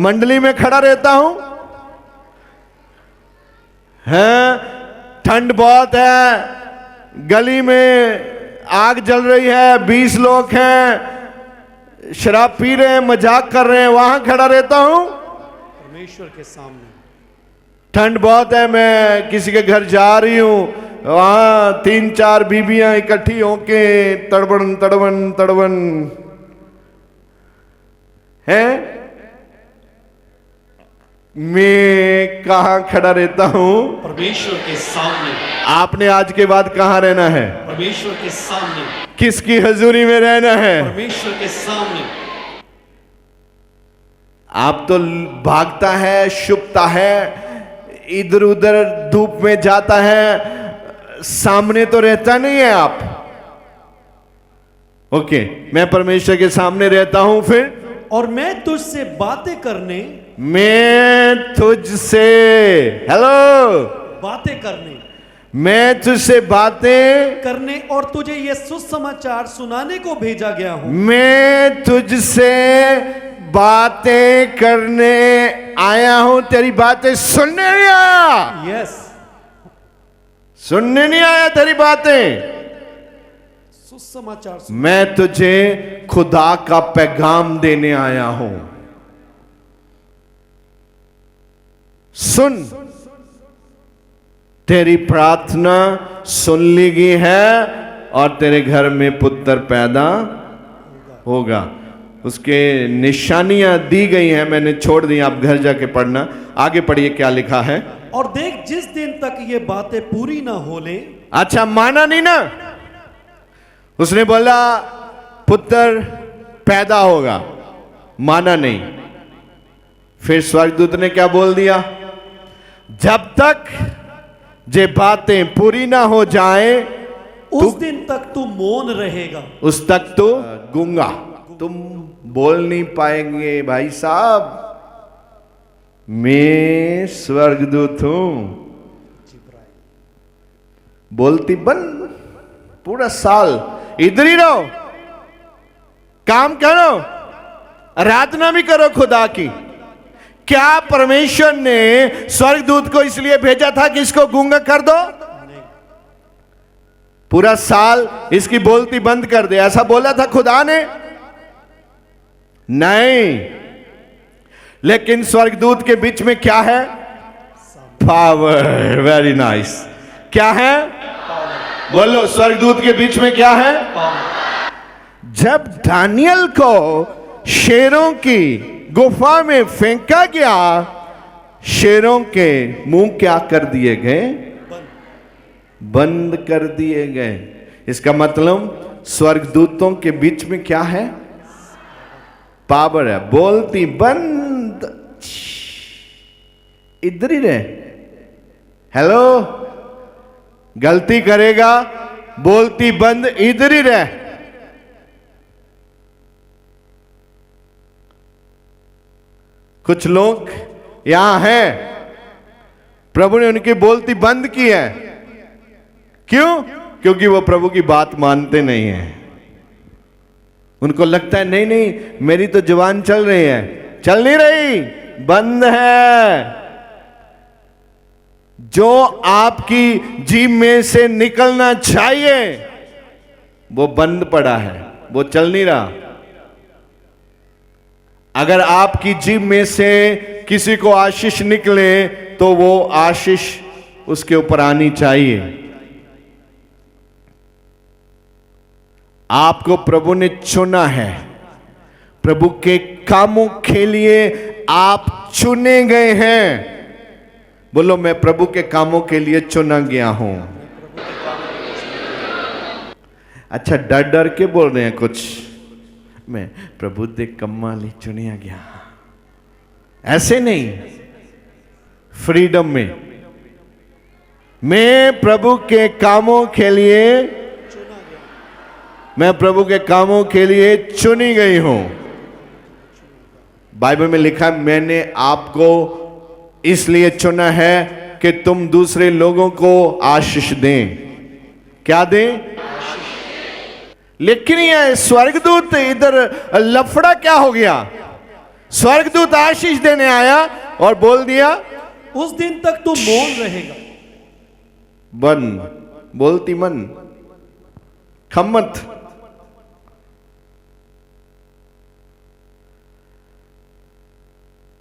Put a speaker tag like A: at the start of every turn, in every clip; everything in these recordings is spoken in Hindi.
A: मंडली में खड़ा रहता हूं, है ठंड बहुत है, गली में आग जल रही है, 20 लोग हैं, शराब पी रहे हैं, मजाक कर रहे हैं, वहां खड़ा रहता हूं
B: परमेश्वर के सामने।
A: ठंड बहुत है, मैं किसी के घर जा रही हूं, वहां 3-4 बीबियां इकट्ठी होके तड़बन तड़बन तड़बन है, मैं कहां खड़ा रहता हूं?
B: परमेश्वर के सामने।
A: आपने आज के बाद कहां रहना है?
B: परमेश्वर के सामने।
A: किसकी हजूरी में रहना है?
B: परमेश्वर के सामने।
A: आप तो भागता है, छुपता है, इधर उधर धूप में जाता है, सामने तो रहता नहीं है आप। ओके, मैं परमेश्वर के सामने रहता हूं, फिर
B: और मैं तुझसे बातें करने,
A: मैं तुझसे, हेलो,
B: बातें करने,
A: मैं तुझसे बातें
B: करने और तुझे ये सुसमाचार सुनाने को भेजा गया हूं।
A: मैं तुझसे बातें करने आया हूं, तेरी बातें सुनने नहीं आया।
B: यस,
A: सुनने नहीं आया तेरी बातें,
B: सुसमाचार।
A: मैं तुझे खुदा का पैगाम देने आया हूं। सुन, तेरी प्रार्थना सुन ली गई है और तेरे घर में पुत्र पैदा होगा। उसके निशानियां दी गई हैं, मैंने छोड़ दी, आप घर जाके पढ़ना। आगे पढ़िए क्या लिखा है।
B: और देख, जिस दिन तक ये बातें पूरी ना हो ले।
A: अच्छा, माना नहीं ना, उसने बोला पुत्र पैदा होगा, माना नहीं। फिर स्वर्गदूत ने क्या बोल दिया? जब तक ये बातें पूरी ना हो जाए
B: उस दिन तक तू मौन रहेगा,
A: उस तक तो गूंगा, तुम बोल नहीं पाएंगे। भाई साहब, मैं स्वर्गदूत हूं, बोलती बंद, पूरा साल इधर ही रहो, काम करो, आराधना भी करो खुदा की। क्या परमेश्वर ने स्वर्गदूत को इसलिए भेजा था कि इसको गूंगा कर दो? पूरा साल इसकी बोलती बंद कर दे, ऐसा बोला था खुदा ने? नहीं। लेकिन स्वर्गदूत के बीच में क्या है? पावर। Very nice. क्या है? बोलो, स्वर्गदूत के बीच में क्या है? जब दानियल को शेरों की गुफा में फेंका गया, शेरों के मुंह क्या कर दिए गए? बंद कर दिए गए। इसका मतलब स्वर्गदूतों के बीच में क्या है? पावर है। बोलती बंद, इधर ही रहे। हेलो, गलती करेगा, बोलती बंद, इधर ही रहे। कुछ लोग यहां हैं, प्रभु ने उनकी बोलती बंद की है। क्यों? क्योंकि वो प्रभु की बात मानते नहीं हैं। उनको लगता है नहीं नहीं, मेरी तो जुबान चल रही है, चल नहीं रही, बंद है। जो आपकी जीभ में से निकलना चाहिए वो बंद पड़ा है, वो चल नहीं रहा। अगर आपकी जीभ में से किसी को आशीष निकले तो वो आशीष उसके ऊपर आनी चाहिए। आपको प्रभु ने चुना है, प्रभु के कामों के लिए आप चुने गए हैं। बोलो, मैं प्रभु के कामों के लिए चुना गया हूं। अच्छा, डर डर के बोल रहे हैं कुछ, मैं प्रभु दे कम्माली चुनिया गया, ऐसे नहीं। फ्रीडम में, मैं प्रभु के कामों के लिए, मैं प्रभु के कामों के लिए चुनी गई हूं। बाइबल में लिखा है, मैंने आपको इसलिए चुना है कि तुम दूसरे लोगों को आशीष दें। क्या दें? लेकिन ये स्वर्गदूत इधर लफड़ा क्या हो गया? स्वर्गदूत आशीष देने आया और बोल दिया
B: उस दिन तक तू मौन रहेगा।
A: बन बोलती मन खम्मत।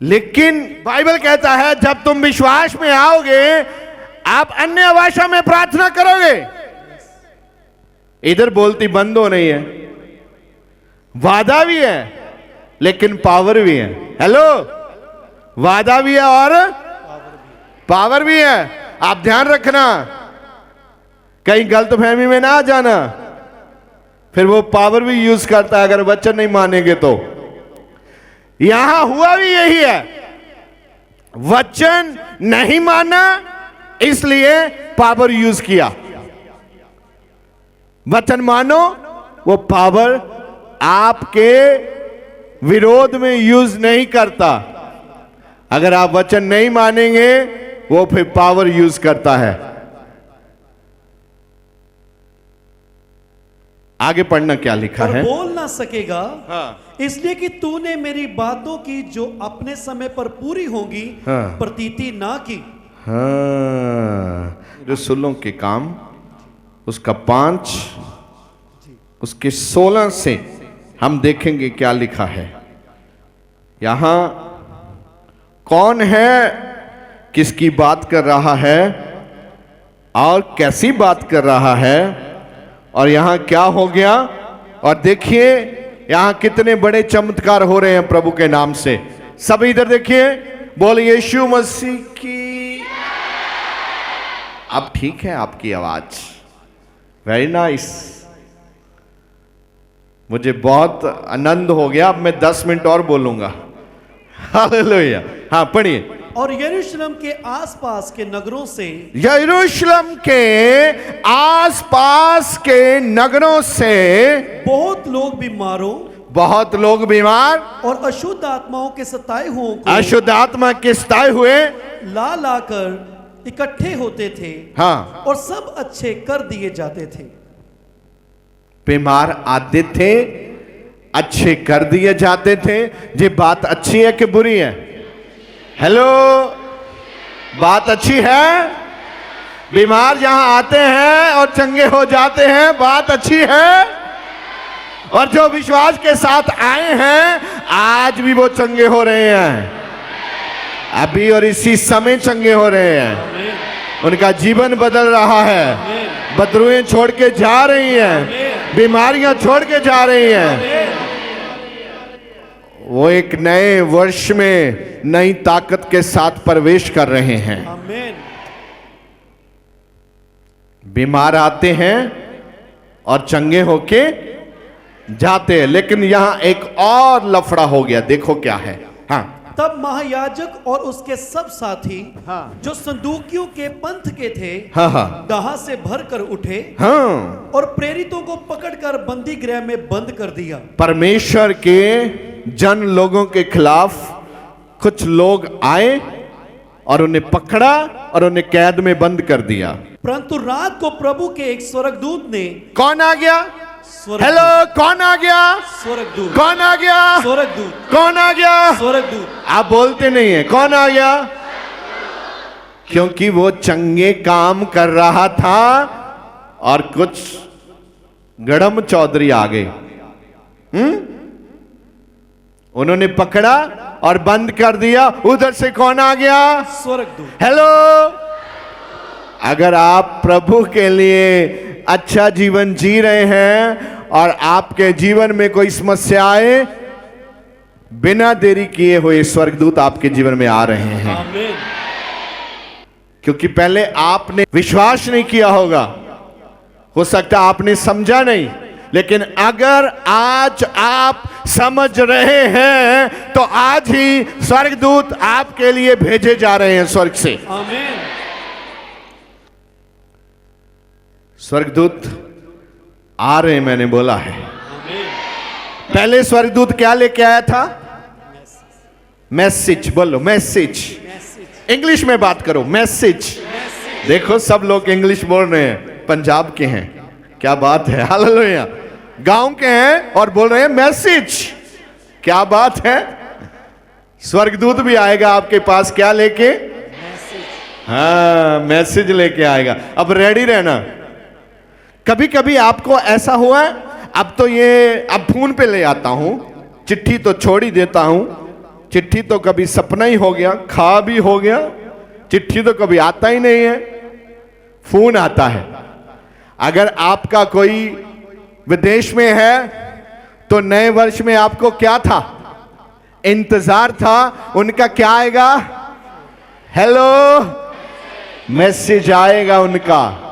A: लेकिन बाइबल कहता है जब तुम विश्वास में आओगे आप अन्य भाषा में प्रार्थना करोगे। इधर बोलती बंद हो नहीं है, वादा भी है लेकिन पावर भी है। हेलो, वादा भी है और पावर भी है। आप ध्यान रखना, कहीं गलतफहमी में ना आ जाना। फिर वो पावर भी यूज करता है अगर वचन नहीं मानेंगे तो। यहां हुआ भी यही है, वचन नहीं माना इसलिए पावर यूज किया। वचन मानो, वो पावर आपके विरोध में यूज नहीं करता। अगर आप वचन नहीं मानेंगे वो फिर पावर यूज करता है। आगे पढ़ना क्या लिखा
B: और
A: है।
B: बोल ना सकेगा
A: हाँ।
B: इसलिए कि तूने मेरी बातों की जो अपने समय पर पूरी होंगी
A: हाँ।
B: प्रतीति ना की।
A: हाँ, रसूलों के काम उसका 5 उसके 16 से हम देखेंगे क्या लिखा है। यहां कौन है, किसकी बात कर रहा है और कैसी बात कर रहा है और यहां क्या हो गया। और देखिए यहां कितने बड़े चमत्कार हो रहे हैं प्रभु के नाम से। सब इधर देखिए, बोल यीशु मसीह की। अब ठीक है आपकी आवाज, वेरी नाइस। मुझे बहुत आनंद हो गया। अब मैं 10 मिनट और बोलूंगा। हालेलुया। हाँ पढ़िए।
B: और यरूशलेम के आसपास के नगरों से,
A: यरूशलेम के आसपास के नगरों से
B: बहुत लोग बीमारों
A: बहुत लोग बीमार
B: और अशुद्ध आत्माओं के सताए हुओं को
A: अशुद्ध आत्मा के सताए हुए
B: ला लाकर इकट्ठे होते थे।
A: हाँ,
B: और सब अच्छे कर दिए जाते थे।
A: बीमार आते थे, अच्छे कर दिए जाते थे। ये बात अच्छी है कि बुरी है। हेलो, बात अच्छी है। बीमार जहां आते हैं और चंगे हो जाते हैं, बात अच्छी है। और जो विश्वास के साथ आए हैं आज भी वो चंगे हो रहे हैं, अभी और इसी समय चंगे हो रहे हैं। उनका जीवन बदल रहा है, बदरुएं छोड़ के जा रही हैं, बीमारियां छोड़ के जा रही हैं। वो एक नए वर्ष में नई ताकत के साथ प्रवेश कर रहे हैं।
B: आमीन।
A: बीमार आते हैं और चंगे होके जाते हैं। लेकिन यहां एक और लफड़ा हो गया, देखो क्या है। हाँ,
B: तब महायाजक और उसके सब साथी जो संदूकियों के पंथ के थे
A: हाँ,
B: दाह से भर कर उठे
A: हाँ।
B: और प्रेरितों को पकड़कर बंदी गृह में बंद कर दिया।
A: परमेश्वर के जन लोगों के खिलाफ कुछ लोग आए और उन्हें पकड़ा और उन्हें कैद में बंद कर दिया।
B: परंतु रात को प्रभु के एक स्वर्गदूत ने,
A: कौन आ गया?
B: स्वर्गदूत,
A: हेलो, कौन आ गया?
B: स्वर्गदूत,
A: कौन आ गया?
B: स्वर्गदूत,
A: कौन आ गया?
B: स्वर्गदूत।
A: आप बोलते नहीं है, कौन आ गया? क्योंकि वो चंगे काम कर रहा था और कुछ गड़म चौधरी आ गए। उन्होंने पकड़ा और बंद कर दिया। उधर से कौन आ गया?
B: स्वर्गदूत।
A: हेलो, अगर आप प्रभु के लिए अच्छा जीवन जी रहे हैं और आपके जीवन में कोई समस्या आए, बिना देरी किए हुए स्वर्गदूत आपके जीवन में आ रहे हैं।
B: आमीन।
A: क्योंकि पहले आपने विश्वास नहीं किया होगा, हो सकता आपने समझा नहीं, लेकिन अगर आज आप समझ रहे हैं तो आज ही स्वर्गदूत आपके लिए भेजे जा रहे हैं स्वर्ग से।
B: आमीन।
A: स्वर्गदूत आ रहे हैं, मैंने बोला है।
B: आमीन।
A: पहले स्वर्गदूत क्या लेके आया था? मैसेज। बोलो मैसेज। इंग्लिश में बात करो, मैसेज। देखो सब लोग इंग्लिश बोल रहे हैं, पंजाब के हैं, क्या बात है। हालेलुया। गांव के हैं और बोल रहे हैं मैसेज, क्या बात है। स्वर्गदूत भी आएगा आपके पास, क्या लेके? हाँ, मैसेज लेके आएगा। अब रेडी रहना। कभी कभी आपको ऐसा हुआ है, अब फोन पे ले आता हूं, चिट्ठी तो छोड़ ही देता हूं, चिट्ठी तो कभी सपना ही हो गया, खा भी हो गया, चिट्ठी तो कभी आता ही नहीं है, फोन आता है। अगर आपका कोई विदेश में है तो नए वर्ष में आपको क्या था? इंतजार था उनका क्या आएगा? हेलो मैसेज आएगा उनका।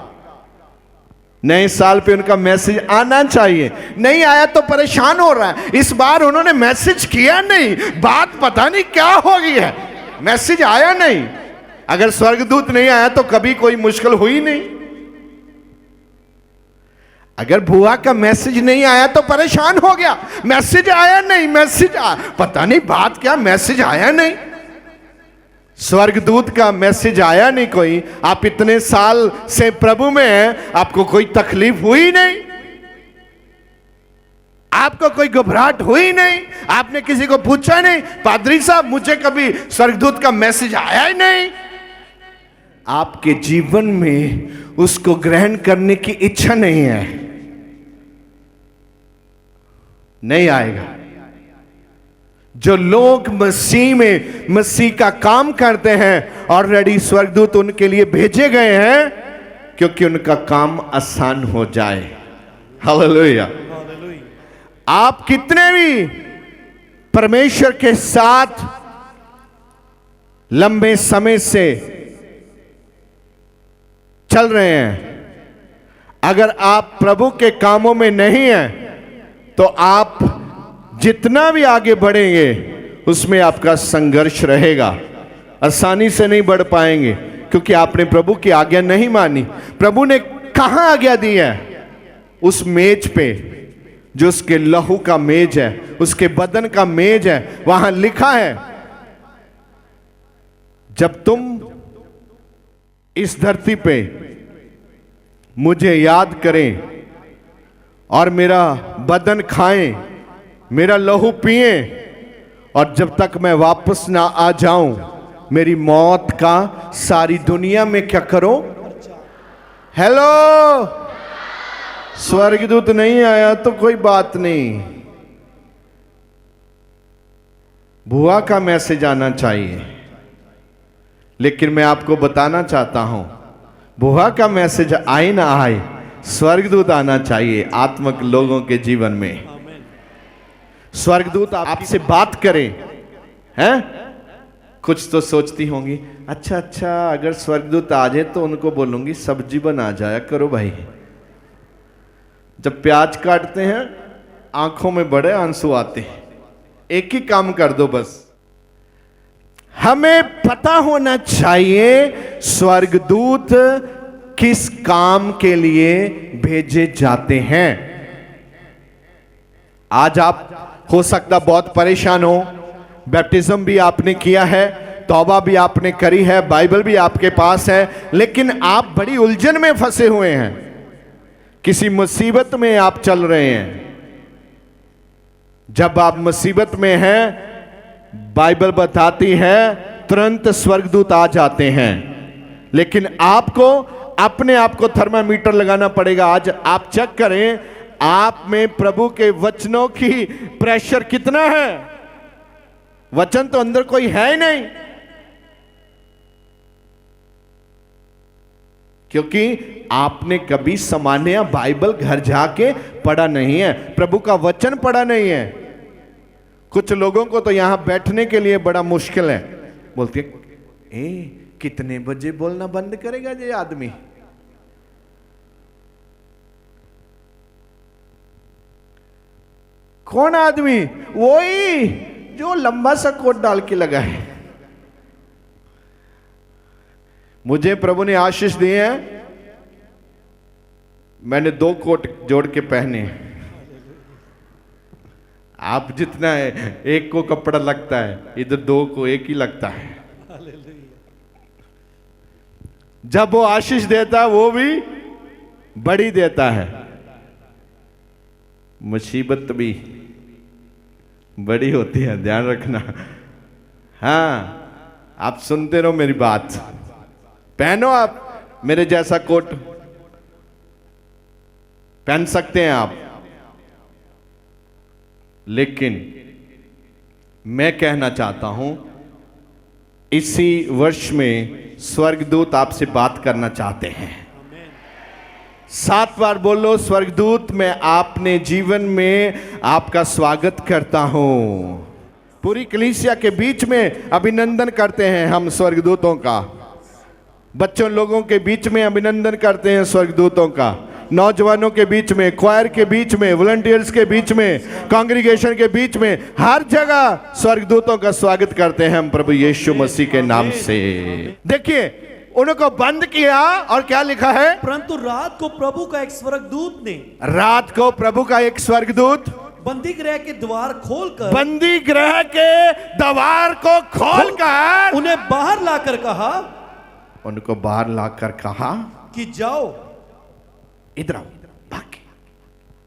A: नए साल पे उनका मैसेज आना चाहिए, नहीं आया तो परेशान हो रहा है। इस बार उन्होंने मैसेज किया नहीं, बात पता नहीं क्या हो गई है, मैसेज आया नहीं। अगर स्वर्गदूत नहीं आया तो कभी कोई मुश्किल हुई नहीं। अगर बुआ का मैसेज नहीं आया तो परेशान हो गया, मैसेज आया नहीं, पता नहीं बात क्या, मैसेज आया नहीं। स्वर्गदूत का मैसेज आया नहीं कोई, आप इतने साल से प्रभु में हैं, आपको कोई तकलीफ हुई नहीं, आपको कोई घबराहट हुई नहीं, आपने किसी को पूछा नहीं, पादरी साहब मुझे कभी स्वर्गदूत का मैसेज आया ही नहीं। आपके जीवन में उसको ग्रहण करने की इच्छा नहीं है, नहीं आएगा। जो लोग मसीह में मसीह का काम करते हैं, ऑलरेडी स्वर्गदूत उनके लिए भेजे गए हैं, क्योंकि उनका काम आसान हो जाए। हालेलुया। आप कितने भी परमेश्वर के साथ लंबे समय से चल रहे हैं, अगर आप प्रभु के कामों में नहीं हैं तो आप जितना भी आगे बढ़ेंगे उसमें आपका संघर्ष रहेगा, आसानी से नहीं बढ़ पाएंगे, क्योंकि आपने प्रभु की आज्ञा नहीं मानी। प्रभु ने कहां आज्ञा दी है? उस मेज पे, जो उसके लहू का मेज है, उसके बदन का मेज है, वहां लिखा है, जब तुम इस धरती पे मुझे याद करें और मेरा बदन खाएं, मेरा लहू पिए, और जब तक मैं वापस ना आ जाऊं, मेरी मौत का सारी दुनिया में क्या करो? हेलो, स्वर्गदूत नहीं आया तो कोई बात नहीं, बुआ का मैसेज आना चाहिए। लेकिन मैं आपको बताना चाहता हूं, बुआ का मैसेज आए ना आए, स्वर्गदूत आना चाहिए आत्मिक लोगों के जीवन में। स्वर्गदूत आपसे बात करें, हैं? कुछ तो सोचती होंगी, अच्छा अगर स्वर्गदूत आ जाए तो उनको बोलूंगी सब्जी बना जाया करो भाई। जब प्याज काटते हैं आंखों में बड़े आंसू आते हैं, एक ही काम कर दो बस। हमें पता होना चाहिए स्वर्गदूत किस काम के लिए भेजे जाते हैं। आज आप हो सकता बहुत परेशान हो, बैप्टिज्म भी आपने किया है, तौबा भी आपने करी है, बाइबल भी आपके पास है, लेकिन आप बड़ी उलझन में फंसे हुए हैं, किसी मुसीबत में आप चल रहे हैं। जब आप मुसीबत में हैं, बाइबल बताती है तुरंत स्वर्गदूत आ जाते हैं, लेकिन आपको अपने आप को थर्मामीटर लगाना पड़ेगा। आज आप चेक करें, आप में प्रभु के वचनों की प्रेशर कितना है? वचन तो अंदर कोई है ही नहीं, क्योंकि आपने कभी सामान्य बाइबल घर जाके पढ़ा नहीं है, प्रभु का वचन पढ़ा नहीं है। कुछ लोगों को तो यहां बैठने के लिए बड़ा मुश्किल है, बोलते कितने बजे बोलना बंद करेगा ये आदमी? कौन आदमी? वही जो लंबा सा कोट डाल के लगा है। मुझे प्रभु ने आशीष दी है, मैंने 2 कोट जोड़ के पहने। आप जितना है, एक को कपड़ा लगता है, इधर 2 को एक ही लगता है। जब वो आशीष देता है वो भी बड़ी देता है, मुसीबत भी बड़ी होती है, ध्यान रखना। हाँ, आप सुनते रहो मेरी बात। पहनो आप मेरे जैसा कोट, पहन सकते हैं आप। लेकिन मैं कहना चाहता हूं, इसी वर्ष में स्वर्गदूत आपसे बात करना चाहते हैं। 7 बार बोलो, स्वर्गदूत मैं आपने जीवन में आपका स्वागत करता हूं। पूरी कलीसिया के बीच में अभिनंदन करते हैं हम स्वर्गदूतों का। बच्चों लोगों के बीच में अभिनंदन करते हैं स्वर्गदूतों का। नौजवानों के बीच में, क्वायर के बीच में, वॉलंटियर्स के बीच में, कांग्रीगेशन के बीच में, हर जगह स्वर्गदूतों का स्वागत करते हैं हम प्रभु यीशु मसीह के नाम से। देखिए, उनको बंद किया और क्या लिखा है?
B: परंतु रात को प्रभु का एक स्वर्गदूत ने,
A: रात को प्रभु का एक स्वर्गदूत
B: बंदी गृह के द्वार खोलकर,
A: बंदी गृह के द्वार को खोलकर
B: उन्हें बाहर लाकर कहा,
A: उनको बाहर लाकर कहा
B: कि जाओ,
A: इधर आओ, भाग,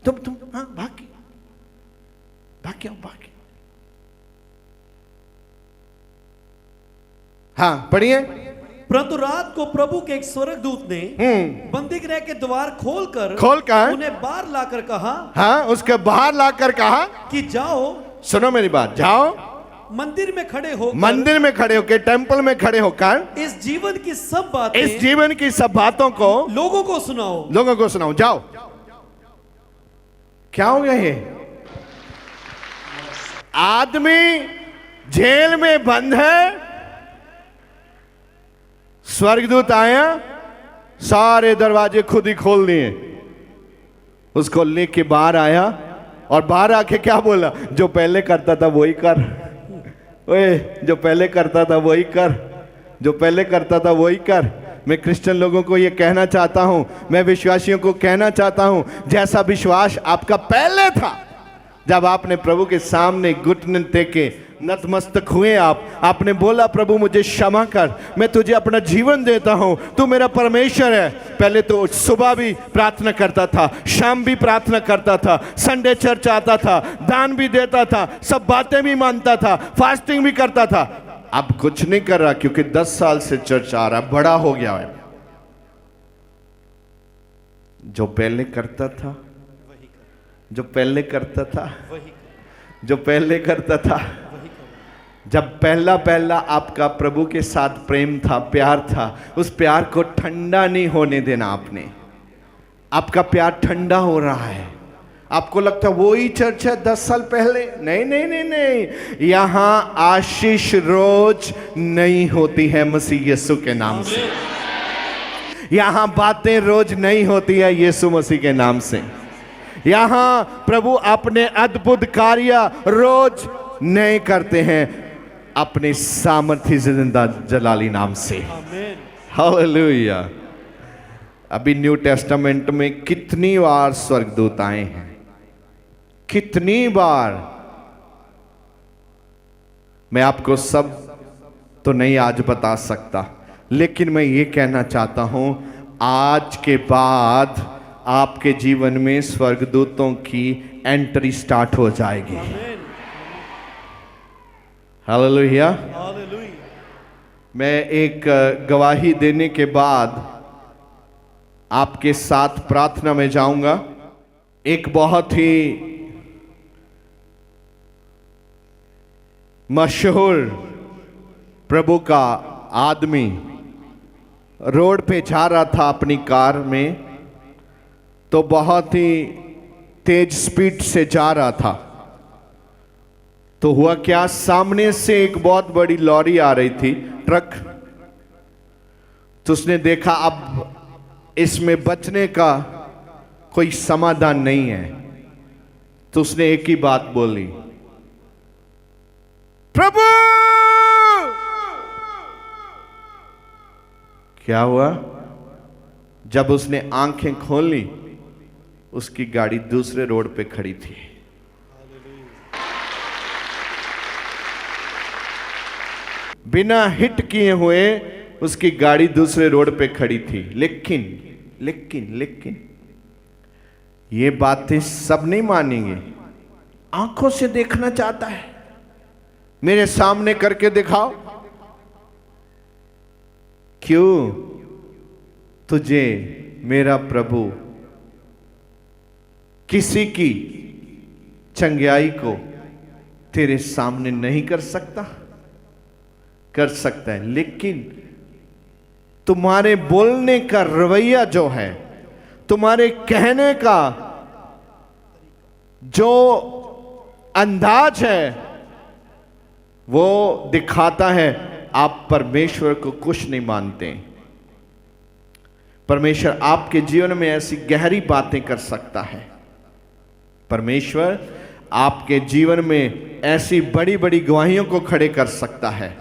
A: तुम हाँ भाग आओ, भाग। हाँ पढ़िए।
B: परंतु रात को प्रभु के एक स्वर्गदूत ने बंदी गृह के द्वार खोलकर उन्हें बाहर लाकर कहा,
A: हाँ उसके बाहर लाकर कहा
B: कि जाओ,
A: सुनो मेरी बात, जाओ
B: मंदिर में खड़े होकर,
A: मंदिर में खड़े होकर, टेंपल में खड़े होकर
B: इस जीवन की सब बातें,
A: इस जीवन की सब बातों को
B: लोगों को सुनाओ,
A: लोगों को सुनाओ। जाओ। क्या हो गया ये? आदमी जेल में बंद है, स्वर्गदूत आया, सारे दरवाजे खुद ही खोल दिए, उसको लेके बाहर आया और बाहर आके क्या बोला? जो पहले करता था वही कर, ओए जो पहले करता था वही कर, जो पहले करता था वही कर। मैं क्रिश्चियन लोगों को ये कहना चाहता हूं, मैं विश्वासियों को कहना चाहता हूं, जैसा विश्वास आपका पहले था, जब आपने प्रभु के सामने घुटने टेके, नतमस्तक हुए, आपने बोला प्रभु मुझे क्षमा कर, मैं तुझे अपना जीवन देता हूं, तू मेरा परमेश्वर है। पहले तो सुबह भी प्रार्थना करता था, शाम भी प्रार्थना करता था, संडे चर्च आता था, दान भी देता था, सब बातें भी मानता था, फास्टिंग भी करता था। अब कुछ नहीं कर रहा क्योंकि 10 साल से चर्च आ रहा, बड़ा हो गया है। जो पहले करता था, जो पहले करता था, जो पहले करता था, जब पहला आपका प्रभु के साथ प्रेम था, प्यार था, उस प्यार को ठंडा नहीं होने देना आपने। आपका प्यार ठंडा हो रहा है, आपको लगता है वही चर्च है 10 साल पहले। नहीं नहीं नहीं नहीं, यहां आशीष रोज नहीं होती है मसीह यीशु के नाम से। यहां बातें रोज नहीं होती है यीशु मसीह के नाम से। यहां प्रभु अपने अद्भुत कार्य रोज नहीं करते हैं, अपने सामर्थ्य जिंदा जलाली नाम से। हालेलुया। अभी न्यू टेस्टामेंट में कितनी बार स्वर्गदूत आए हैं, कितनी बार। मैं आपको सब तो नहीं आज बता सकता, लेकिन मैं ये कहना चाहता हूं, आज के बाद आपके जीवन में स्वर्गदूतों की एंट्री स्टार्ट हो जाएगी। हालेलुया। मैं एक गवाही देने के बाद आपके साथ प्रार्थना में जाऊंगा। एक बहुत ही मशहूर प्रभु का आदमी रोड पे जा रहा था अपनी कार में, तो बहुत ही तेज स्पीड से जा रहा था। तो हुआ क्या, सामने से एक बहुत बड़ी लॉरी आ रही थी, ट्रक। तो उसने देखा अब इसमें बचने का कोई समाधान नहीं है, तो उसने एक ही बात बोली, प्रभु। क्या हुआ? जब उसने आंखें खोली, उसकी गाड़ी दूसरे रोड पे खड़ी थी। बिना हिट किए हुए उसकी गाड़ी दूसरे रोड पे खड़ी थी। लेकिन लेकिन लेकिन ये बातें सब नहीं मानेंगे। आंखों से देखना चाहता है, मेरे सामने करके दिखाओ। क्यों? तुझे मेरा प्रभु किसी की चंगाई को तेरे सामने नहीं कर सकता? कर सकता है, लेकिन तुम्हारे बोलने का रवैया जो है, तुम्हारे कहने का जो अंदाज है, वो दिखाता है आप परमेश्वर को कुछ नहीं मानते। परमेश्वर आपके जीवन में ऐसी गहरी बातें कर सकता है। परमेश्वर आपके जीवन में ऐसी बड़ी बड़ी गवाहियों को खड़े कर सकता है,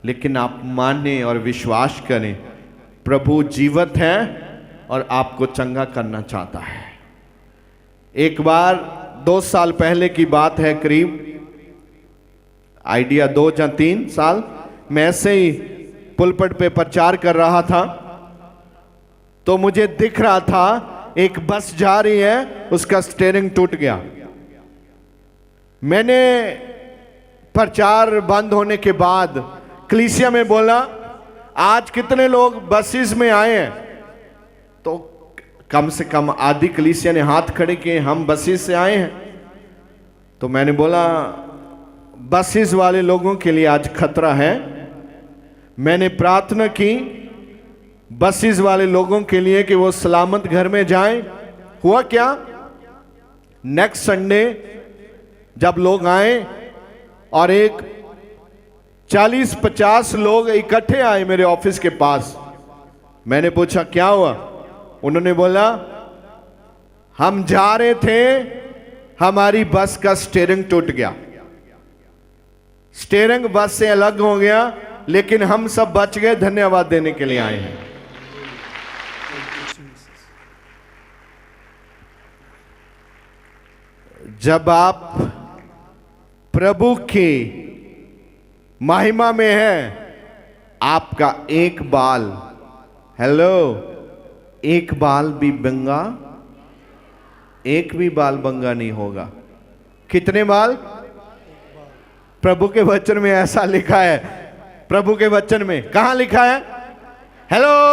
A: लेकिन आप माने और विश्वास करें, प्रभु जीवित है और आपको चंगा करना चाहता है। एक बार 2 साल पहले की बात है, करीब आइडिया 2 या 3 साल, मैं ऐसे ही पुलपट पे प्रचार कर रहा था, तो मुझे दिख रहा था एक बस जा रही है, उसका स्टीयरिंग टूट गया। मैंने प्रचार बंद होने के बाद कलीसिया में बोला, आज कितने लोग बसेस में आए हैं? तो कम से कम आधी कलीसिया ने हाथ खड़े किए, हम बसेस से आए हैं। तो मैंने बोला, बसेस वाले लोगों के लिए आज खतरा है। मैंने प्रार्थना की बसेस वाले लोगों के लिए कि वो सलामत घर में जाएं। हुआ क्या? नेक्स्ट संडे जब लोग आए और एक 40-50 लोग इकट्ठे आए मेरे ऑफिस के पास, मैंने पूछा क्या हुआ? उन्होंने बोला, हम जा रहे थे, हमारी बस का स्टीयरिंग टूट गया, स्टीयरिंग बस से अलग हो गया, लेकिन हम सब बच गए। धन्यवाद देने के लिए आए हैं। जब आप प्रभु की महिमा में हैं, आपका एक बाल, हेलो, एक बाल भी बंगा, एक भी बाल बंगा नहीं होगा। कितने बाल? प्रभु के वचन में ऐसा लिखा है। प्रभु के वचन में कहां लिखा है? हेलो।